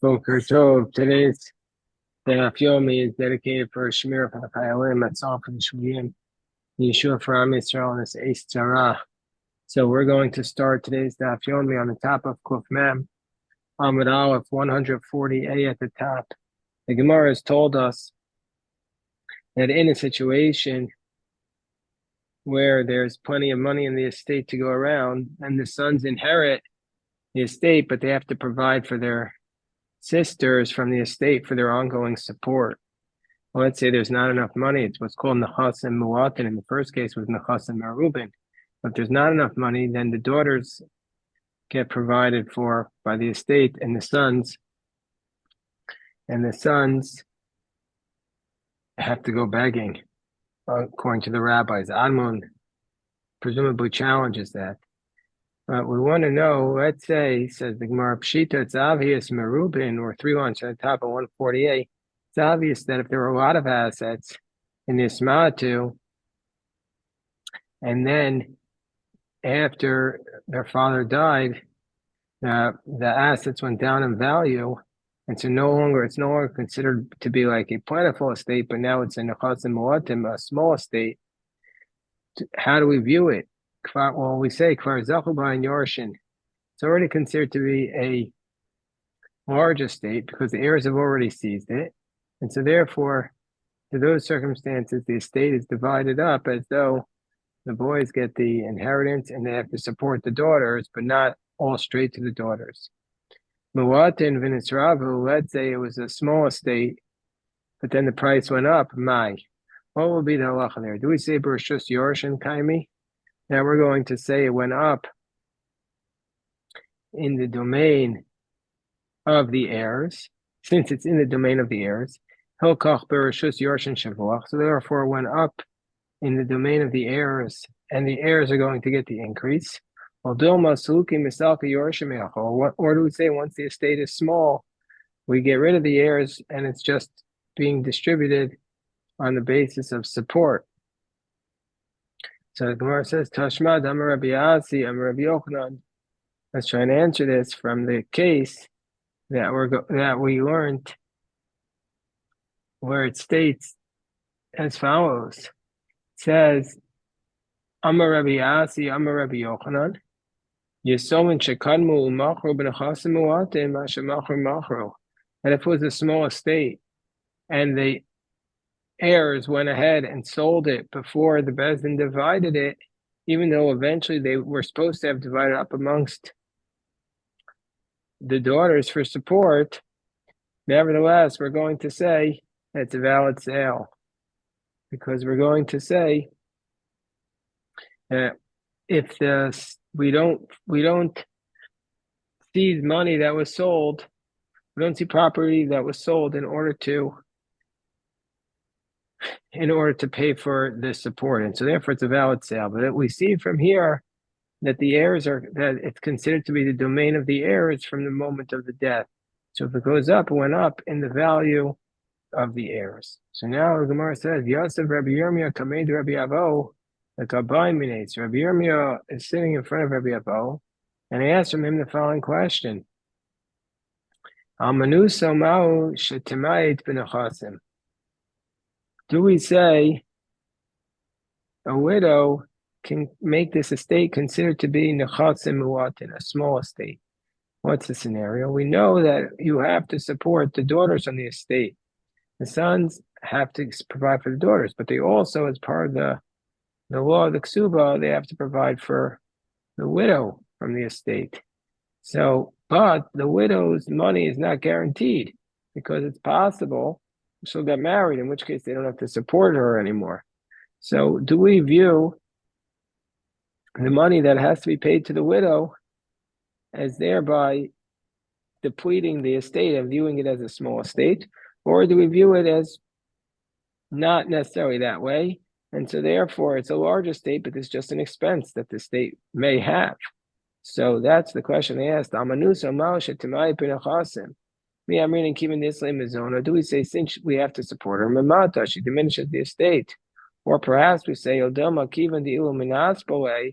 Boker Tov. Today's Daf Yomi is dedicated for Shmir for the Chayalim. That's all for the Shmiyim. Yeshua for Am Yisrael and his Eis Tzara. So we're going to start today's Daf Yomi on the top of Kuf Mem, Amud Aleph 140a at the top. The Gemara has told us that in a situation where there's plenty of money in the estate to go around and the sons inherit the estate, but they have to provide for their sisters from the estate for their ongoing support. Well, let's say there's not enough money. It's what's called Nechas and Muatin. In the first case was Nechas and Merubin. If there's not enough money, then the daughters get provided for by the estate and the sons have to go begging, according to the rabbis. Admon presumably challenges that. But we want to know, let's say, says the Gemara, Pshita, it's obvious, Merubin, or 3 lines on the top of 148, it's obvious that if there were a lot of assets in this Ma'atu, and then after their father died, the assets went down in value, and so it's no longer considered to be like a plentiful estate, but now it's a Nechas and Muatim, a small estate. How do we view it? Well, we say Kvar Zachuba and Yorshin. It's already considered to be a large estate because the heirs have already seized it. And so therefore, to those circumstances, the estate is divided up as though the boys get the inheritance and they have to support the daughters, but not all straight to the daughters. Muatin Vinisravu, let's say it was a small estate, but then the price went up. What will be the halacha there? Do we say Bereshus Yorshin Kaimi? Now we're going to say it went up in the domain of the heirs, since it's in the domain of the heirs. Hilkach Bereshus Yorshin Shavuach. So therefore it went up in the domain of the heirs, and the heirs are going to get the increase. Or do we say once the estate is small, we get rid of the heirs and it's just being distributed on the basis of support? So the Gemara says, Tashmad Amar Rabbi Asi, Amar Rabbi Yochanan. Let's try and answer this from the case that we learned, where it states as follows. It says, Amar Rabbi Asi, Amar Rabbi Yochanan. Yesomin shekadmu umachro b'nechasim muatim asher machro machro. And if it was a small estate and the heirs went ahead and sold it before the Bezdin divided it, even though eventually they were supposed to have divided up amongst the daughters for support, nevertheless, we're going to say it's a valid sale, because we're going to say that if we don't seize money that was sold, we don't see property that was sold in order to pay for the support, and so therefore it's a valid sale. But we see from here that that it's considered to be the domain of the heirs from the moment of the death. So if it goes up, it went up in the value of the heirs. So now the Gemara says, Yosef Rabbi Yirmiyah Kamed Rabbi Avo, the Kabbai Minates. Rabbi Yirmiyah is sitting in front of Rabbi Avo, and he asked from him the following question. Amanu Somau Shetemayit B'nechasim. Do we say a widow can make this estate considered to be Nechasim Muatin, a small estate? What's the scenario? We know that you have to support the daughters on the estate. The sons have to provide for the daughters, but they also, as part of the law of the Ksuba, they have to provide for the widow from the estate. So, but the widow's money is not guaranteed, because it's possible she'll get married, in which case they don't have to support her anymore. So do we view the money that has to be paid to the widow as thereby depleting the estate and viewing it as a small estate, or do we view it as not necessarily that way, and so therefore it's a large estate, but it's just an expense that the state may have? So that's the question they asked. I'm reading keeping this limazona. Do we say since we have to support her, mamata, she diminishes the estate? Or perhaps we say, Odama kivan the illuminas bale,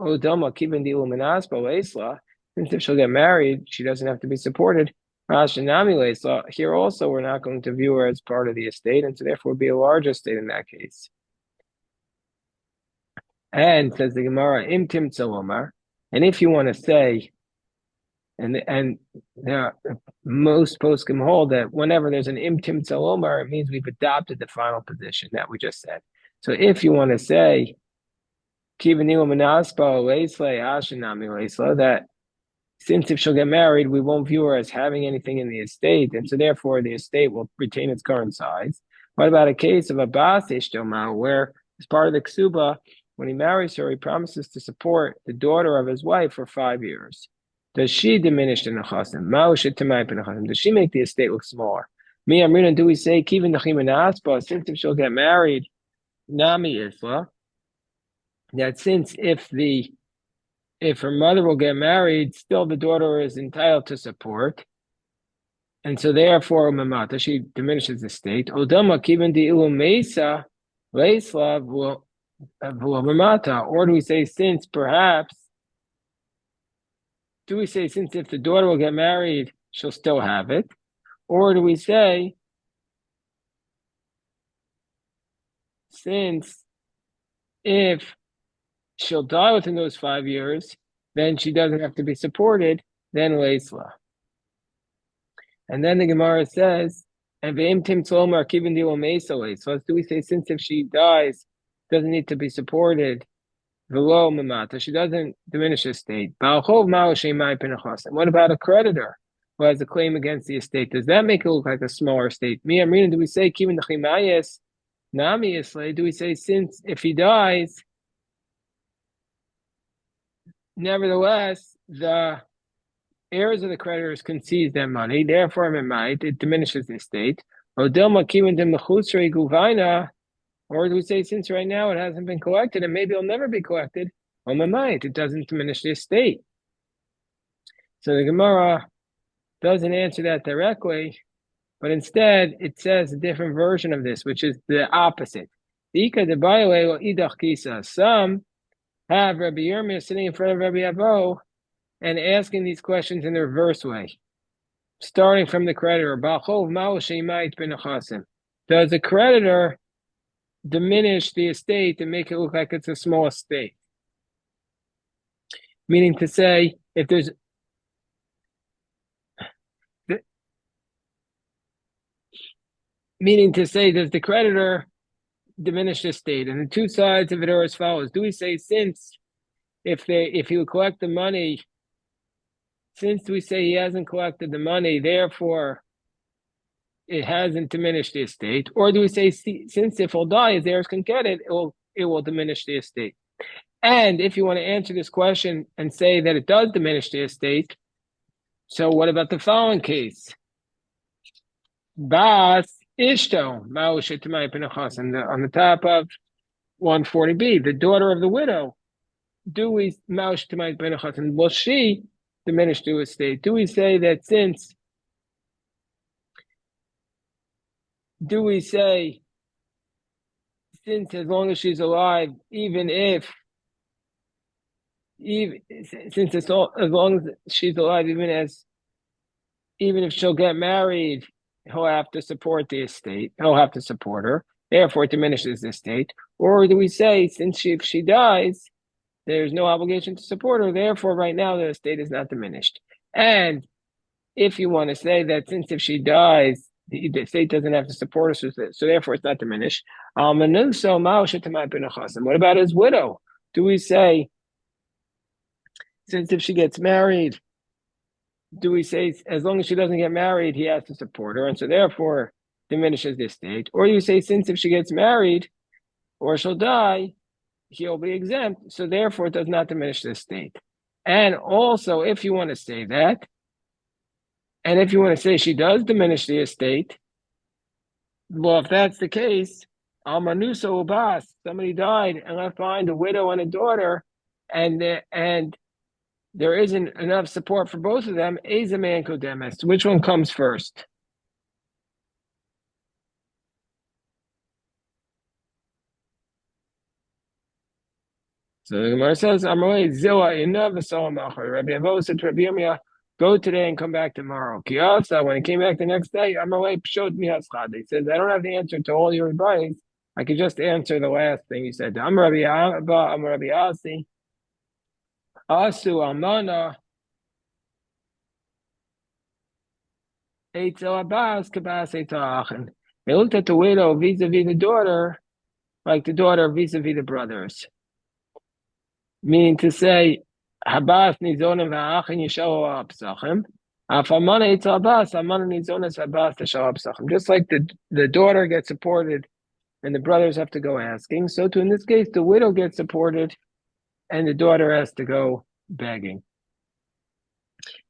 Odama kivan the illuminas bale, since if she'll get married, she doesn't have to be supported. So here also, we're not going to view her as part of the estate, and so therefore be a large estate in that case. And says the Gemara, Im Timtza Omar, and if you want to say, and most poskim hold that whenever there's an Im Timtza Omar, it means we've adopted the final position that we just said. So if you want to say, that since if she'll get married, we won't view her as having anything in the estate, and so therefore the estate will retain its current size. What about a case of a bas ishtoma, where as part of the ksuba, when he marries her, he promises to support the daughter of his wife for 5 years? Does she diminish the nechasim? Does she make the estate look smaller? Me Amrina, do we say kivin aspa? Since if she'll get married, nami isla, that since if her mother will get married, still the daughter is entitled to support. And so therefore, mamata, she diminishes the state. Odama kiven di ilumesa, leislav will mamata. Or do we say since perhaps, since if the daughter will get married, she'll still have it? Or do we say, since if she'll die within those 5 years, then she doesn't have to be supported, then leisla. And then the Gemara says, and ve'im tim tzolmar kivin di mesa leisla. Do we say since if she dies, doesn't need to be supported, velo mamata, she doesn't diminish the estate. What about a creditor who has a claim against the estate? Does that make it look like a smaller estate? Mi amrina, do we say kivin dechimayes nami isle? Do we say since if he dies, nevertheless, the heirs of the creditors can seize that money, therefore it diminishes the estate. Or do we say since right now it hasn't been collected and maybe it'll never be collected, it doesn't diminish the estate. So the Gemara doesn't answer that directly, but instead it says a different version of this, which is the opposite. Some have Rabbi Yirmiyah sitting in front of Rabbi Avo and asking these questions in the reverse way, starting from the creditor. Does the creditor diminish the estate and make it look like it's a small estate? Meaning to say, does the creditor diminish the estate? And the two sides of it are as follows. Do we say since if he would collect the money, since we say he hasn't collected the money, therefore it hasn't diminished the estate? Or do we say since if he'll die, his heirs can get it, it will diminish the estate? And if you want to answer this question and say that it does diminish the estate, so what about the following case? Bas Ishto, on the top of 140b, the daughter of the widow. Will she diminish the estate? Do we say that since as long as she's alive, as long as she's alive, even if she'll get married, he'll have to support the estate. He'll have to support her. Therefore, it diminishes the estate. Or do we say, since if she dies, there's no obligation to support her. Therefore, right now, the estate is not diminished. And if you want to say that since if she dies, the estate doesn't have to support her, so therefore it's not diminished. What about his widow? Do we say, since if she gets married, do we say as long as she doesn't get married, he has to support her, and so therefore diminishes the estate? Or do you say since if she gets married or she'll die, he'll be exempt, so therefore it does not diminish the estate? And also, if you want to say that, and if you want to say she does diminish the estate, well, if that's the case, Almanusa Ubas, somebody died and left behind a widow and a daughter, and there isn't enough support for both of them. Ezaman Kodemes, which one comes first? So the Gemara says, Amalei Zilla Ina V'Salamachar. Rabbi Avo said to Rabbi Yirmiyah, go today and come back tomorrow. Kiyasa, when he came back the next day, Amalei showed me Haschad. He says, I don't have the answer to all your advice. I could just answer the last thing he said. I'm Rabbi Abba, I'm Rabbi Asi. Asu Almana. Eitzel Abbas, Kabas Eitzel Achen. They looked at the widow vis-a-vis the daughter, like the daughter vis-a-vis the brothers. Meaning to say, Habas nizonim v'achin yishalo apsachim. Afamana itzel Habas, amana nizonas Habas tishalo apsachim. Just like the daughter gets supported and the brothers have to go asking, so too in this case, the widow gets supported and the daughter has to go begging.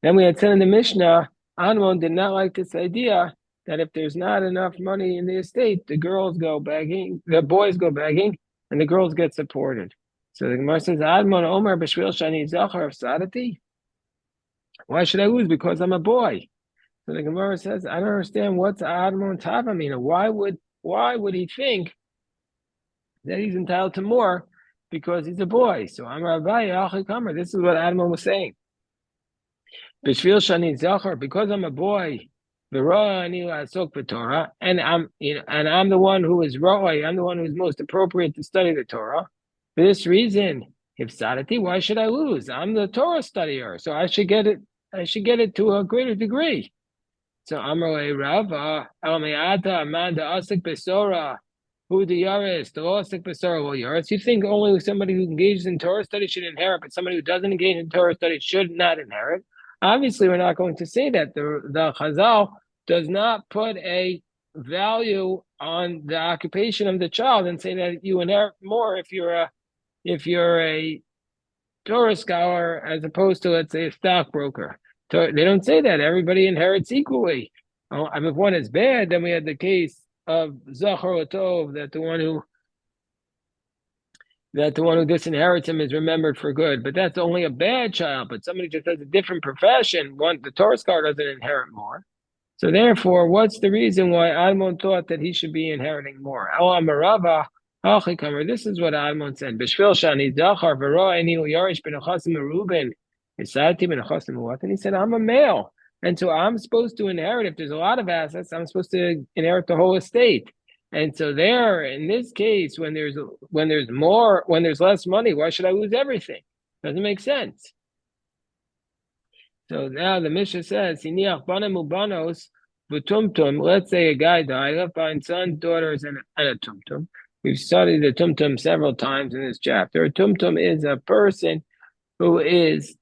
Then we had said in the Mishnah, Anmon did not like this idea that if there's not enough money in the estate, the girls go begging, the boys go begging, and the girls get supported. So the Gemara says, Admon Omer b'shvil shani zachar of sadati. Why should I lose? Because I'm a boy. So the Gemara says, I don't understand what's Admon Tava mean. Why would he think that he's entitled to more because he's a boy? So Amar Abaye Achi Kamer. This is what Admon was saying. B'shvil shani zachar, because I'm a boy. And I'm the one who is Roy, I'm the one who's most appropriate to study the Torah. For this reason, if Sadati, why should I lose? I'm the Torah studier, so I should get it to a greater degree. So Amrei Rava, Almeata, Amanda Asik Besora, who the Yaris, the Asik Besora will Yaris. You think only somebody who engages in Torah study should inherit, but somebody who doesn't engage in Torah study should not inherit? Obviously, we're not going to say that. The Chazal does not put a value on the occupation of the child and say that you inherit more if you're a Torah scholar as opposed to, let's say, a stockbroker. They don't say that. Everybody inherits equally. I mean, if one is bad, then we had the case of Zachar Latov, that the one who disinherits him is remembered for good. But that's only a bad child. But somebody just has a different profession, the Torah scholar doesn't inherit more. So therefore, what's the reason why Admon thought that he should be inheriting more? This is what Admon said. And he said, I'm a male. And so I'm supposed to inherit. If there's a lot of assets, I'm supposed to inherit the whole estate. And so there, in this case, when there's less money, why should I lose everything? Doesn't make sense. So now the Mishnah says, let's say a guy died, left behind sons, daughters, and a tumtum. We've studied the tumtum several times in this chapter. A tumtum is a person who is,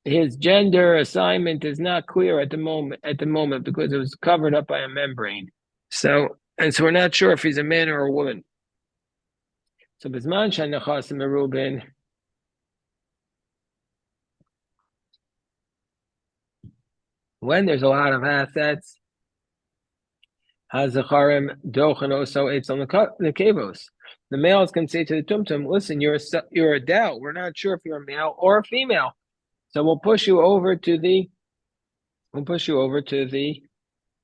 his gender assignment is not clear at the moment because it was covered up by a membrane. So we're not sure if he's a man or a woman. So Bizman Shanachasim Merubin. When there's a lot of assets, Hazacharim Dochan also it's on the kavos. The males can say to the tumtum, listen, you're a doubt. We're not sure if you're a male or a female. So we'll push you over to the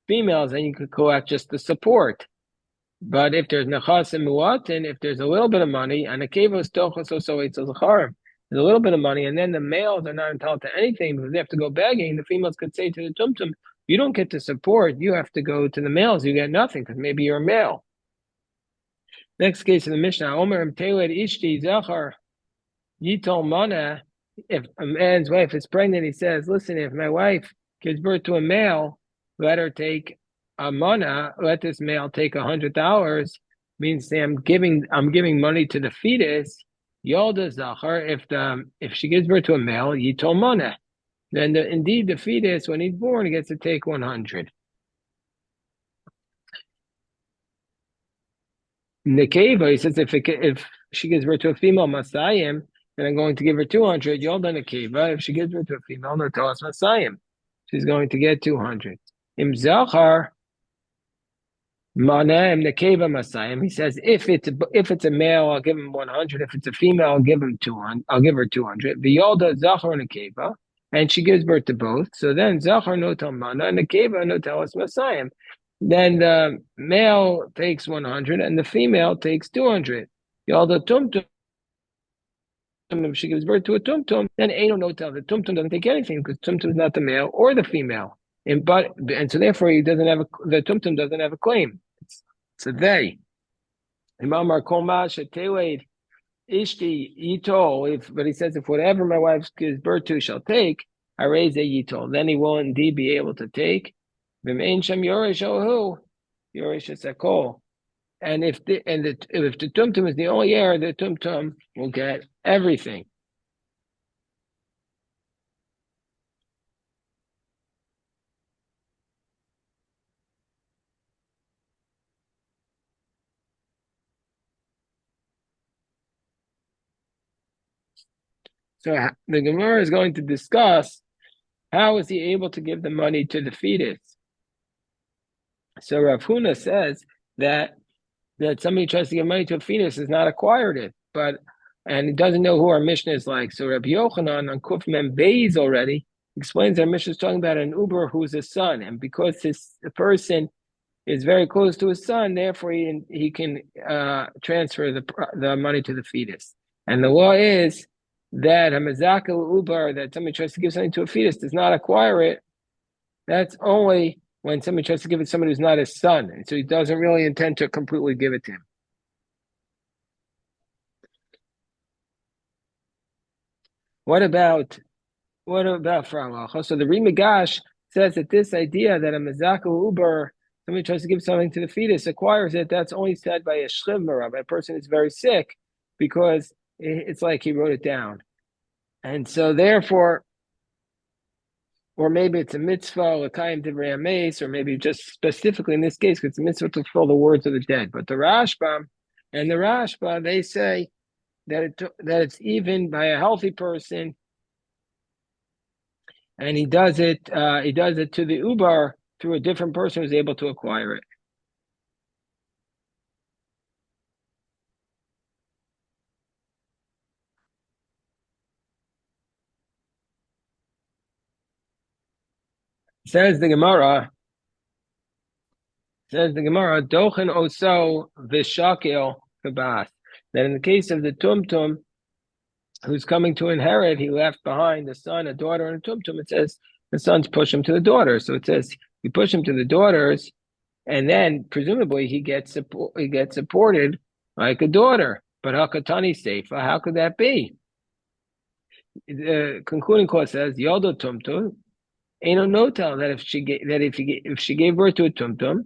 females, and you could collect just the support. But if there's nechasim muatin, if there's a little bit of money, and a kavos dochos also it's a zacharim, there's a little bit of money, and then the males are not entitled to anything because they have to go begging. The females could say to the tumtum, you don't get the support, you have to go to the males, you get nothing because maybe you're a male. Next case in the Mishnah, Omer Mteled Ishti Zachar Yitol Mana. If a man's wife is pregnant, he says, listen, if my wife gives birth to a male, let her take a mana, let this male take $100, means say I'm giving money to the fetus. Yolda Zachar, if she gives birth to a male, Yitol Mana. Then indeed the fetus, when he's born, he gets to take 100. Nekeva, he says, if she gives birth to a female Masayim, then I'm going to give her 200. Yolda Nekeva, if she gives birth to a female Notalas Masayim, she's going to get 200. Im Zachar, Manaim Nekeva Masayim, he says, if it's a male, I'll give him 100. If it's a female, I'll give him 200. I'll give her 200. The Yolda Zachar Nekeva, and she gives birth to both. So then Zachar Notal Mana, and Nekeva Notalas Masayim. Then the male takes 100 and the female takes 200. Yalda tumtum if she gives birth to a tumtum, then ain't no tell. The tumtum doesn't take anything because tumtum is not the male or the female. And so therefore he doesn't have the tumtum doesn't have a claim. It's a they. Imamar Koma Sheteleid Ishti Yitol, but he says if whatever my wife gives birth to shall take, I raise a Yitol, then he will indeed be able to take. V'mein Shem Yorish Ohu, Yorish Esakol. And if the tumtum is the only heir, the tumtum will get everything. So the Gemara is going to discuss how is he able to give the money to the fetus. So Rav Huna says that somebody tries to give money to a fetus has not acquired it, and he doesn't know who our Mishnah is like. So Rabbi Yochanan on Kuf Mem Beis already explains our Mishnah is talking about an Uber who's a son, and because the person is very close to his son, therefore he can transfer the money to the fetus. And the law is that a Mazaka Uber, that somebody tries to give something to a fetus, does not acquire it. That's only when somebody tries to give it to somebody who's not his son, and so he doesn't really intend to completely give it to him. What about Fralacha? So the Rimagash says that this idea that a Mazaka Uber, somebody tries to give something to the fetus, acquires it, that's only said by a Shchivmara, by a person who's very sick, because it's like he wrote it down. And so therefore, or maybe it's a mitzvah, l'kayim divrei hameis, or maybe just specifically in this case, because it's a mitzvah to fulfill the words of the dead. But the Rashba, they say that it's even by a healthy person, and he does it to the ubar through a different person who's able to acquire it. Says the Gemara, Dochen oso v'shakil kabas. That in the case of the tumtum, who's coming to inherit, he left behind a son, a daughter, and a tumtum. It says the sons push him to the daughters. So it says you push him to the daughters, and then presumably he gets supported like a daughter. But hakatani seifa, how could that be? The concluding clause says yodo tumtum. Ain't no notel that if she gave birth to a tumtum,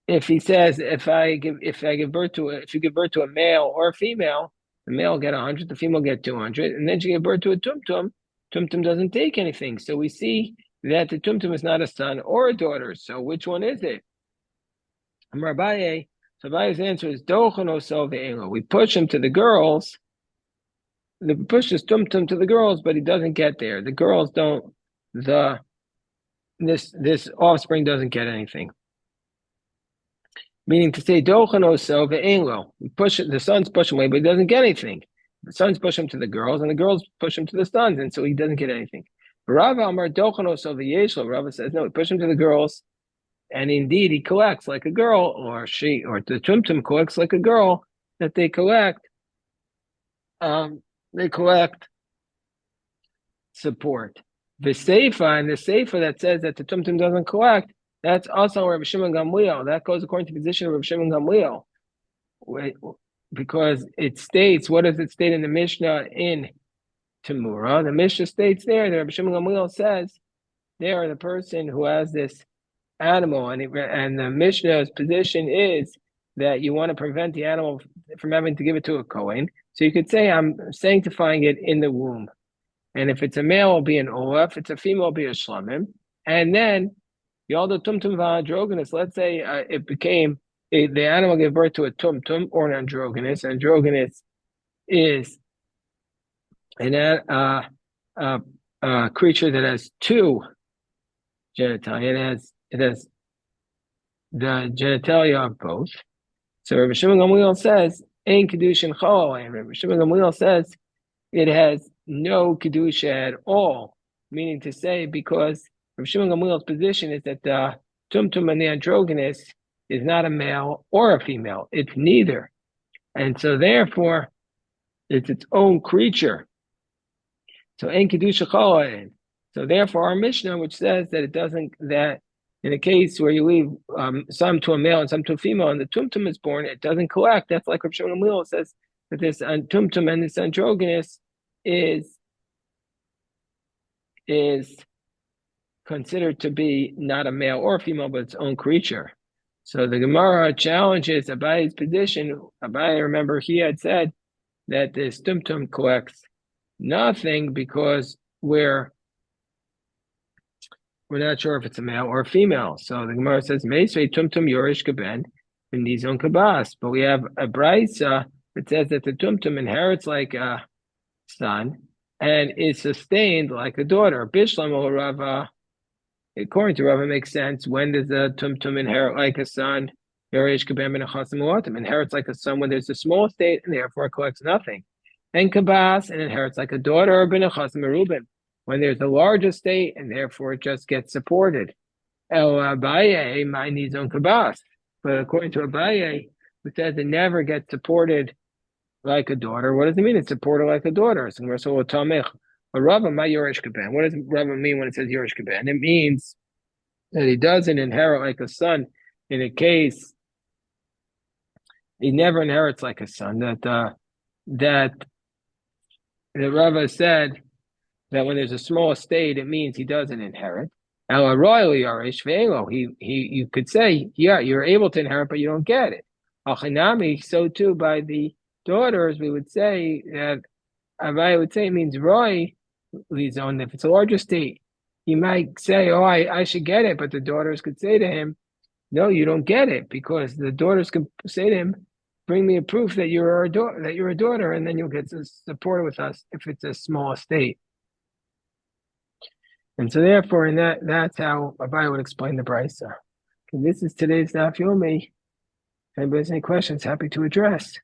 if you give birth to a male or a female, the male will get 100, the female will get 200, and then she gave birth to a tumtum. Tumtum doesn't take anything, so we see that the tumtum is not a son or a daughter. So which one is it? Abaye's answer is dochono so ve'elo. We push him to the girls. The push is tumtum to the girls, but he doesn't get there. The girls don't. This offspring doesn't get anything. Meaning to say dochano so ve'enlo. We push it. The sons push him away, but he doesn't get anything. The sons push him to the girls, and the girls push him to the sons, and so he doesn't get anything. Rava Amar dochano so ve'yeshlo. Rava says no. We push him to the girls, and indeed he collects like a girl, or the tumtum collects like a girl. That they collect. They collect support. The Seifa, and the Seifa that says that the Tumtum doesn't collect, that's also Rabbi Shimon Gamliel. That goes according to the position of Rabbi Shimon Gamliel. Because it states, what does it state in the Mishnah in Tamura? The Mishnah states there that Rabbi Shimon Gamliel says, there the person who has this animal, and the Mishnah's position is that you want to prevent the animal from having to give it to a Kohen. So you could say, I'm sanctifying it in the womb. And if it's a male, it'll be an Ola. If it's a female, it'll be a Shlamim. And then, Yaldo Tumtum Androgynous, let's say the animal gave birth to a Tumtum or an Androgynous. Androgynous is a creature that has two genitalia. It has the genitalia of both. So Rabbi Shimon Gamliel says, Ein Kedushin Chol. And Rabbi Shimon Gamliel says it has no Kedusha at all. Meaning to say, because Rabbi Shimon Gamliel's position is that the Tumtum and the Androgynous is not a male or a female. It's neither. And so therefore, It's its own creature. So ein kedusha cholain. So therefore, our Mishnah, which says that it doesn't, that in a case where you leave some to a male and some to a female, and the tumtum is born, it doesn't collect. That's like Rav Shimon Gamliel says that this tumtum and this androgynous is considered to be not a male or a female, but its own creature. So the Gemara challenges Abaye's position. Abaye, remember, he had said that this tumtum collects nothing because we're not sure if it's a male or a female. So the Gemara says, Meisvei tumtum yorish keben v'nizon kabas. But we have a brisa that says that the tumtum inherits like a son and is sustained like a daughter. Bishlam or Rava, according to Rava, makes sense. When does the tumtum inherit like a son? Yorish keben v'nechasim uatim. Inherits like a son when there's a small state and therefore collects nothing. And kabas, and inherits like a daughter, b'nechasim merubim, when there's a large estate and therefore it just gets supported. El Abaye, my nizon kabas. But according to Abaye, who says it never gets supported like a daughter, what does it mean it's supported like a daughter? So Rava, my yorish kaban. What does Rava mean when it says yorish kaban? It means that he doesn't inherit like a son in a case he never inherits like a son. That Rava said that when there's a small estate, it means he doesn't inherit. You could say, yeah, you're able to inherit, but you don't get it. So too by the daughters, we would say that I would say it means Roy Lizon. If it's a large estate, he might say, oh, I should get it, but the daughters could say to him, no, you don't get it, because the daughters could say to him, bring me a proof that you're a daughter, and then you'll get supported with us if it's a small estate. And so therefore, that's how Abaye would explain the brisa. Okay, this is today's Daf Yomi. If anybody has any questions, happy to address.